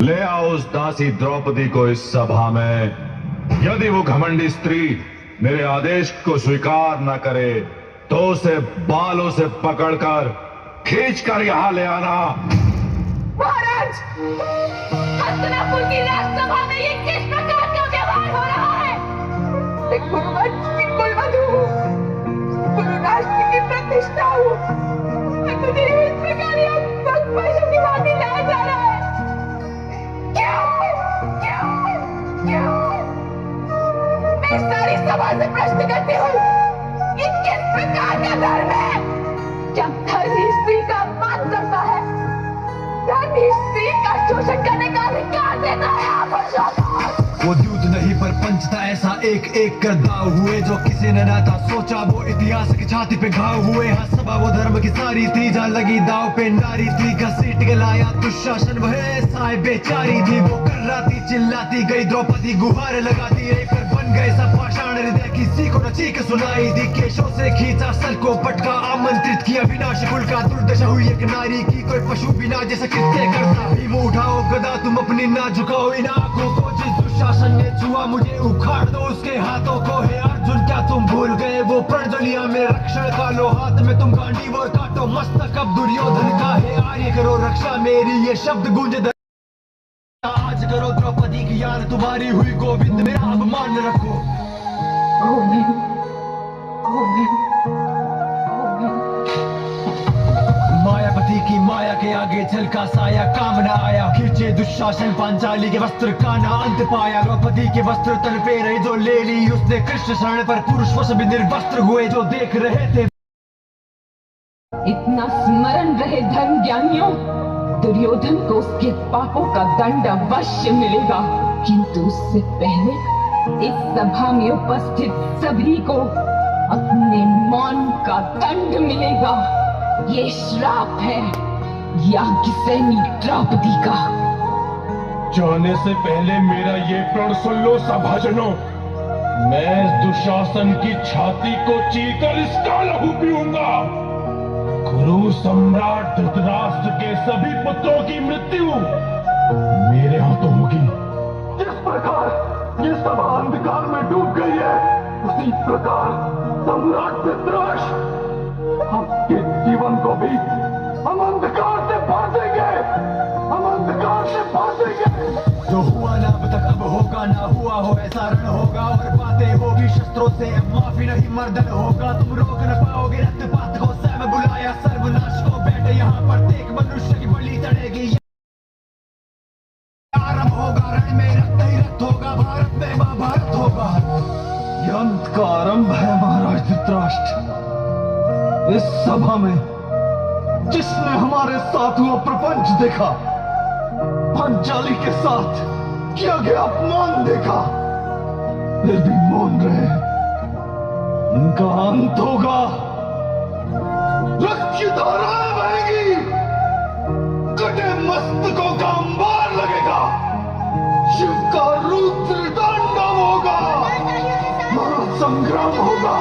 ले आओ उस दासी द्रौपदी को इस सभा में। यदि वो घमंडी स्त्री मेरे आदेश को स्वीकार न करे तो उसे बालों से पकड़कर खींचकर यहाँ ले आना। महाराज, हस्तिनापुर की राजसभा में ये किस प्रकार का व्यवहार हो रहा है? मैं गुरुवंश की कुलवधू हूँ, गुरु राष्ट्र की प्रतिष्ठा हूँ, मुझे इस प्रकार पशु की भांति लाया जा रहा है। क्यों? मैं सारी सभा से प्रश्न करती हूँ, ये किस प्रकार का धर्म है? जब धर्मी स्त्री का अपमान करता है, धर्मी स्त्री का शोषण करने का अधिकार देता है आप। वो दूध नहीं पर पंचता ऐसा एक एक कर दाव हुए, जो किसी ने ना था सोचा वो इतिहास की छाती पे घाव हुए। हाँ सभा वो धर्म की सारी थी, जहाँ लगी दाव पे नारी थी, घसीट के लाया दुशासन वह ऐसा बेचारी थी। वो कर्राती चिल्लाती गई द्रौपदी, गुहार लगाती रही, फिर बन गए सब पाषाण हृदय, किसी को न चीख सुनाई दी। केशों से खींचा सल को पटका, आमंत्रित किया विनाश कुल का। दुर्दशा हुई एक नारी की, कोई पशु बिना जैसा कृत्य करता। भीम उठाओ गदा तुम अपनी ना झुकाओ, इन आंखों को जिस दुशासन ने छुआ मुझे उखाड़ दो उसके हाथों को। हे अर्जुन क्या तुम भूल गए वो प्रणजलियां में रक्षण का लो, हाथ में तुम गांडीव और काटो मस्तक अब दुर्योधन का। हे आर्य करो रक्षा मेरी, ये शब्द गूंजे आज करो द्रौपदी की यार तुम्हारी हुई, गोविंद मेरा अपमान रखो। मायापति की माया के आगे झलका साया, काम न आया खींचे दुशासन पांचाली के वस्त्र का ना अंत पाया। द्रौपदी के वस्त्र तन पे रहे जो ले ली उसने, कृष्ण शरण पर पुरुष वश भी निर्वस्त्र हुए जो देख रहे थे। इतना स्मरण रहे धर्म ज्ञानियों, दुर्योधन को उसके पापों का दंड अवश्य मिलेगा, किंतु उससे पहले इस सभा में उपस्थित सभी को अपने मौन का दंड मिलेगा। ये श्राप है याज्ञसेनी द्रौपदी का। जाने से पहले मेरा ये प्रण सुन लो सभाजनों, मैं इस दुशासन की छाती को चीरकर इसका लहू पीऊंगा। गुरु सम्राट धृतराष्ट्र के सभी पुत्रों की मृत्यु मेरे हाथों होगी। जिस प्रकार ये सभा अंधकार में डूब गई है, उसी प्रकार सम्राट धृतराष्ट्र आपके जीवन को भी हम अंधकार से फांसेंगे, हम अंधकार से फांसेंगे। जो हुआ ना अब तक अब होगा, ना हुआ हो ऐसा रण होगा, और बातें होगी शस्त्रों से माफी नहीं मर्दन होगा। तुम रोक न पाओगे रक्तपात को, स्वयं बुलाया सर्वनाश को, बैठे यहाँ प्रत्येक मनुष्य की बलि चढ़ेगी। आरंभ होगा रण में रक्त ही रक्त होगा, भारत में महाभारत होगा। यह अंत का आरंभ है महाराज धृतराष्ट्र। इस सभा में जिसने हमारे साथ हुआ प्रपंच देखा, पांचाली के साथ किया गया अपमान देखा, फिर भी मौन रहे, इनका अंत होगा। रक्त की धाराएं बहेंगी, कटे मस्तकों का अंबार लगेगा, शिव का रुद्र तांडव होगा, महासंग्राम होगा।